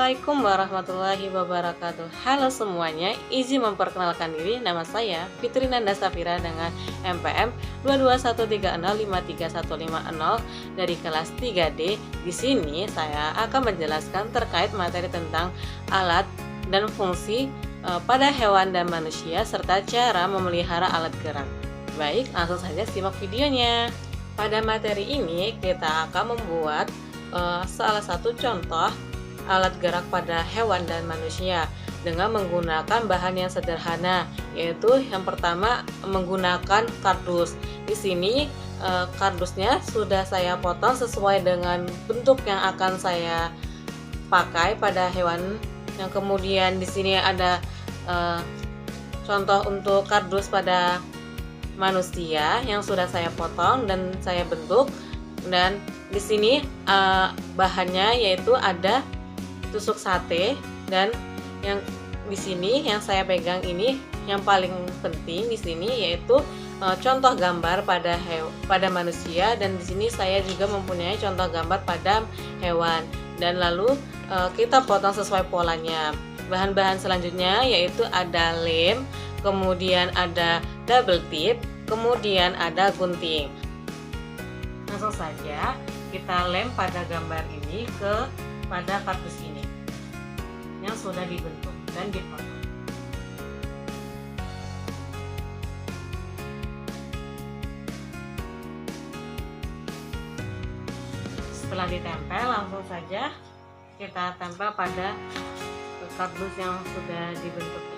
Assalamualaikum warahmatullahi wabarakatuh. Halo semuanya, izin memperkenalkan diri. Nama saya Fitri Nanda Safira dengan MPM 22130535150 dari kelas 3D. Di sini saya akan menjelaskan terkait materi tentang alat dan fungsi pada hewan dan manusia serta cara memelihara alat gerak. Baik, langsung saja simak videonya. Pada materi ini kita akan membuat salah satu contoh alat gerak pada hewan dan manusia dengan menggunakan bahan yang sederhana, yaitu yang pertama menggunakan kardus. Di sini kardusnya sudah saya potong sesuai dengan bentuk yang akan saya pakai pada hewan. Yang kemudian di sini ada contoh untuk kardus pada manusia yang sudah saya potong dan saya bentuk. Dan di sini bahannya yaitu ada tusuk sate, dan yang di sini yang saya pegang ini yang paling penting di sini yaitu contoh gambar pada manusia, dan di sini saya juga mempunyai contoh gambar pada hewan, dan lalu kita potong sesuai polanya. Bahan-bahan selanjutnya yaitu ada lem, kemudian ada double tip, kemudian ada gunting. Langsung saja kita lem pada gambar ini pada kardus ini yang sudah dibentuk dan dipotong. Setelah ditempel, langsung saja kita tempel pada kardus yang sudah dibentuk.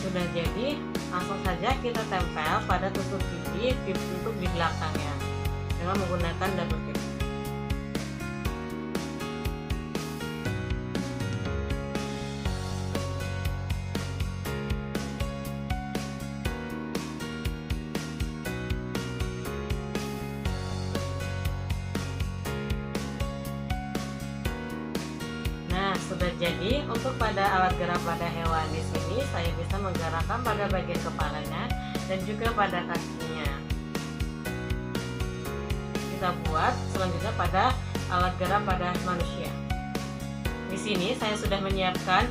Sudah jadi, langsung saja kita tempel pada tusuk gigi untuk di belakangnya dengan menggunakan double tip. Nah, sudah jadi untuk pada alat gerak pada hewan. Di sini saya bisa menggerakkan pada bagian kepalanya dan juga pada kakinya. Kita buat selanjutnya pada alat gerak pada manusia. Di sini saya sudah menyiapkan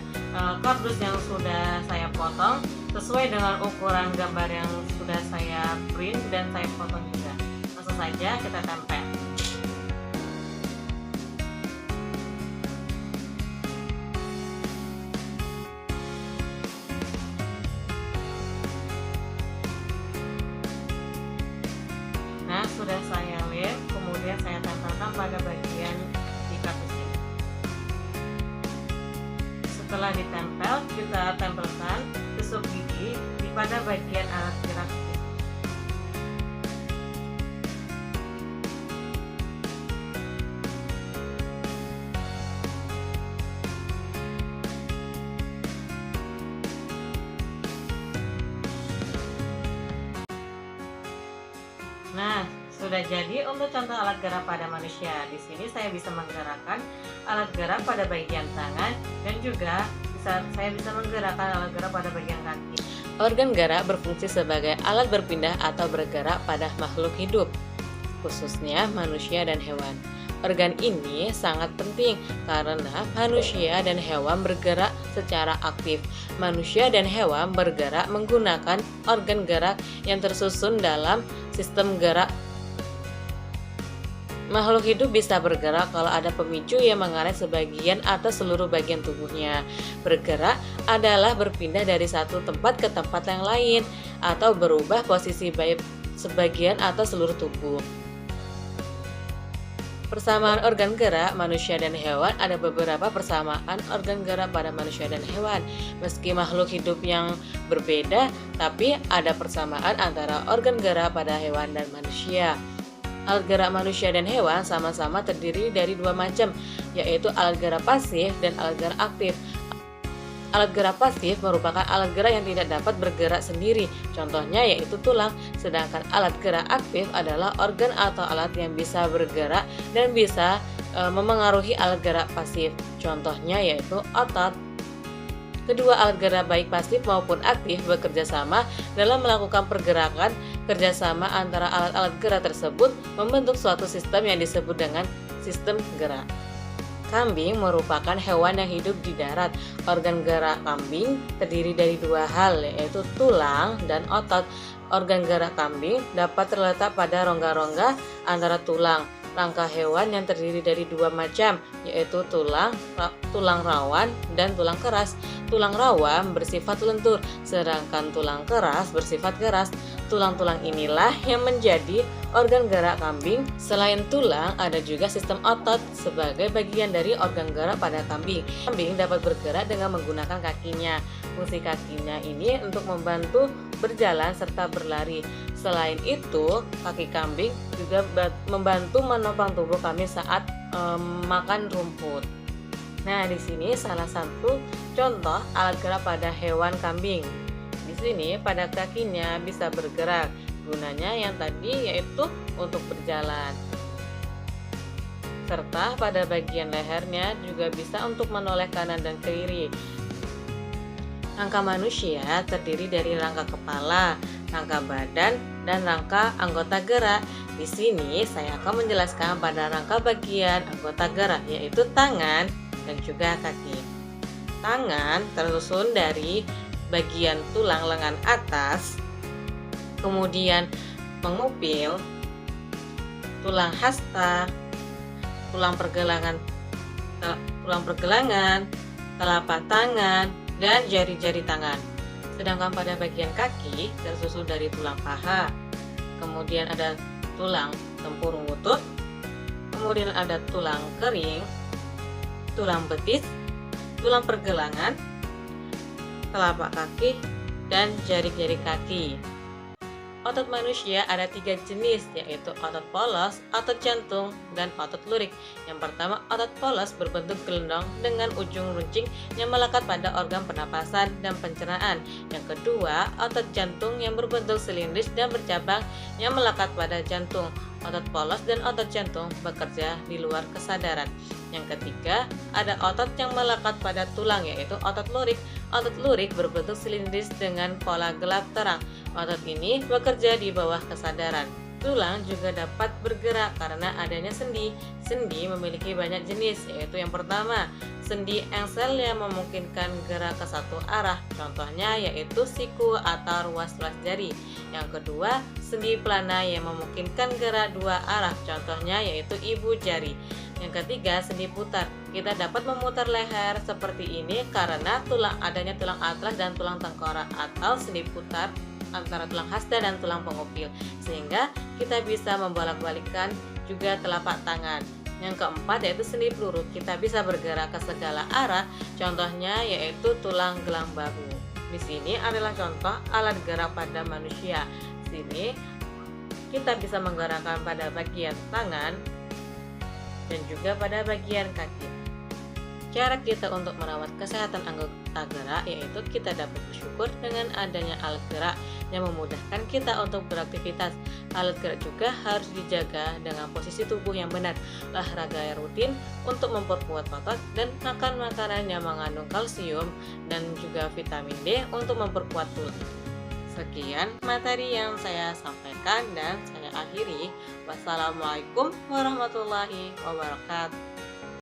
kardus yang sudah saya potong sesuai dengan ukuran gambar yang sudah saya print dan saya potong juga. Langsung saja kita tempel. Nah, sudah saya lem, kemudian saya tempelkan pada bagian di kardus ini. Setelah ditempel, kita tempelkan tusuk gigi pada bagian alat gerak. Nah, sudah jadi untuk contoh alat gerak pada manusia. Di sini saya bisa menggerakkan alat gerak pada bagian tangan dan juga saya bisa menggerakkan alat gerak pada bagian kaki. Organ gerak berfungsi sebagai alat berpindah atau bergerak pada makhluk hidup, khususnya manusia dan hewan. Organ ini sangat penting karena manusia dan hewan bergerak secara aktif. Manusia dan hewan bergerak menggunakan organ gerak yang tersusun dalam sistem gerak. Makhluk hidup bisa bergerak kalau ada pemicu yang mengaret sebagian atau seluruh bagian tubuhnya. Bergerak adalah berpindah dari satu tempat ke tempat yang lain atau berubah posisi baik sebagian atau seluruh tubuh. Persamaan organ gerak manusia dan hewan. Ada beberapa persamaan organ gerak pada manusia dan hewan. Meski makhluk hidup yang berbeda, tapi ada persamaan antara organ gerak pada hewan dan manusia. Alat gerak manusia dan hewan sama-sama terdiri dari dua macam, yaitu alat gerak pasif dan alat gerak aktif. Alat gerak pasif merupakan alat gerak yang tidak dapat bergerak sendiri, contohnya yaitu tulang. Sedangkan alat gerak aktif adalah organ atau alat yang bisa bergerak dan bisa memengaruhi alat gerak pasif, contohnya yaitu otot. Kedua alat gerak baik pasif maupun aktif bekerja sama dalam melakukan pergerakan Kerjasama antara alat-alat gerak tersebut membentuk suatu sistem yang disebut dengan sistem gerak. Kambing merupakan hewan yang hidup di darat. Organ gerak kambing terdiri dari dua hal, yaitu tulang dan otot. Organ gerak kambing dapat terletak pada rongga-rongga antara tulang. Rangka hewan yang terdiri dari dua macam, yaitu tulang rawan dan tulang keras. Tulang rawan bersifat lentur, sedangkan tulang keras bersifat keras. Tulang-tulang inilah yang menjadi organ gerak kambing. Selain tulang, ada juga sistem otot sebagai bagian dari organ gerak pada kambing. Kambing dapat bergerak dengan menggunakan kakinya. Fungsi kakinya ini untuk membantu berjalan serta berlari. Selain itu, kaki kambing juga membantu menopang tubuh kambing saat makan rumput. Nah, di sini salah satu contoh alat gerak pada hewan kambing. Di sini pada kakinya bisa bergerak. Gunanya yang tadi yaitu untuk berjalan. Serta pada bagian lehernya juga bisa untuk menoleh kanan dan kiri. Rangka manusia terdiri dari rangka kepala, rangka badan, dan rangka anggota gerak. Di sini saya akan menjelaskan pada rangka bagian anggota gerak, yaitu tangan dan juga kaki. Tangan tersusun dari bagian tulang lengan atas, kemudian pengupil, tulang hasta, tulang pergelangan, telapak tangan, dan jari-jari tangan. Sedangkan pada bagian kaki tersusun dari tulang paha, kemudian ada tulang tempurung lutut, kemudian ada tulang kering, tulang betis, tulang pergelangan, telapak kaki, dan jari-jari kaki. Otot manusia ada 3 jenis, yaitu otot polos, otot jantung, dan otot lurik. Yang pertama, otot polos berbentuk gelondong dengan ujung runcing yang melekat pada organ pernapasan dan pencernaan. Yang kedua, otot jantung yang berbentuk silindris dan bercabang yang melekat pada jantung. Otot polos dan otot jantung bekerja di luar kesadaran. Yang ketiga, ada otot yang melekat pada tulang, yaitu otot lurik. Otot lurik berbentuk silindris dengan pola gelap terang. Otot ini bekerja di bawah kesadaran. Tulang juga dapat bergerak karena adanya sendi. Sendi memiliki banyak jenis, yaitu yang pertama, sendi engsel yang memungkinkan gerak ke satu arah. Contohnya yaitu siku atau ruas-ruas jari. Yang kedua, sendi plana yang memungkinkan gerak dua arah. Contohnya yaitu ibu jari. Yang ketiga, sendi putar. Kita dapat memutar leher seperti ini karena adanya tulang atlas dan tulang tengkorak, atau sendi putar antara tulang hasta dan tulang pengupil, sehingga kita bisa membolak-balikkan juga telapak tangan. Yang keempat yaitu sendi peluru. Kita bisa bergerak ke segala arah. Contohnya yaitu tulang gelang bahu. Di sini adalah contoh alat gerak pada manusia. Di sini kita bisa menggerakkan pada bagian tangan dan juga pada bagian kaki. Cara kita untuk merawat kesehatan anggota gerak yaitu kita dapat bersyukur dengan adanya alat gerak yang memudahkan kita untuk beraktivitas. Alat gerak juga harus dijaga dengan posisi tubuh yang benar, olahraga yang rutin untuk memperkuat otot, dan makan makanan yang mengandung kalsium dan juga vitamin D untuk memperkuat tulang. Sekian materi yang saya sampaikan dan saya akhiri. Wassalamualaikum warahmatullahi wabarakatuh.